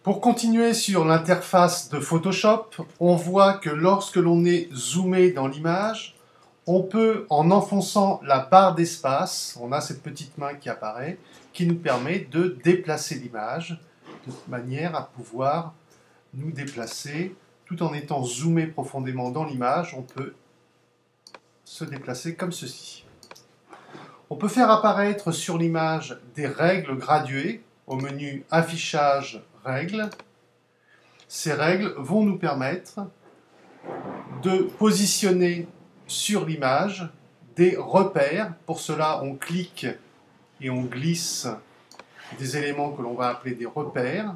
Pour continuer sur l'interface de Photoshop, on voit que lorsque l'on est zoomé dans l'image, on peut, en enfonçant la barre d'espace, on a cette petite main qui apparaît, qui nous permet de déplacer l'image de manière à pouvoir nous déplacer. Tout en étant zoomé profondément dans l'image, on peut se déplacer comme ceci. On peut faire apparaître sur l'image des règles graduées au menu Affichage, Règles. Ces règles vont nous permettre de positionner sur l'image des repères. Pour cela, on clique et on glisse des éléments que l'on va appeler des repères,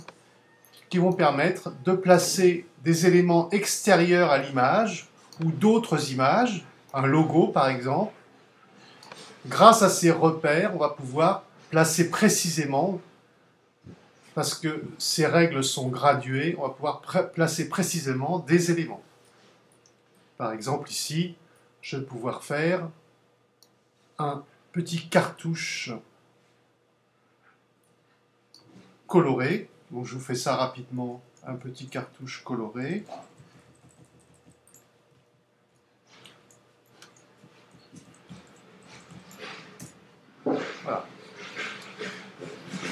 qui vont permettre de placer des éléments extérieurs à l'image ou d'autres images, un logo par exemple. Grâce à ces repères, on va pouvoir placer précisément, parce que ces règles sont graduées, on va pouvoir placer précisément des éléments. Par exemple ici, je vais pouvoir faire un petit cartouche coloré. Donc je vous fais ça rapidement, un petit cartouche coloré. Voilà.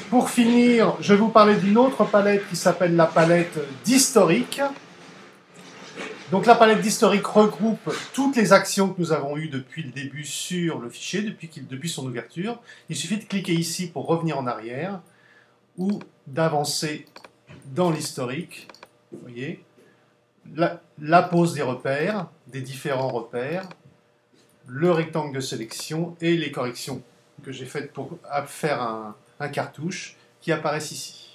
Pour finir, je vais vous parler d'une autre palette qui s'appelle la palette d'historique. Donc la palette d'historique regroupe toutes les actions que nous avons eues depuis le début sur le fichier, depuis son ouverture. Il suffit de cliquer ici pour revenir en arrière ou d'avancer dans l'historique. Vous voyez, la pose des repères, des différents repères, le rectangle de sélection et les corrections que j'ai faites pour faire un cartouche qui apparaissent ici.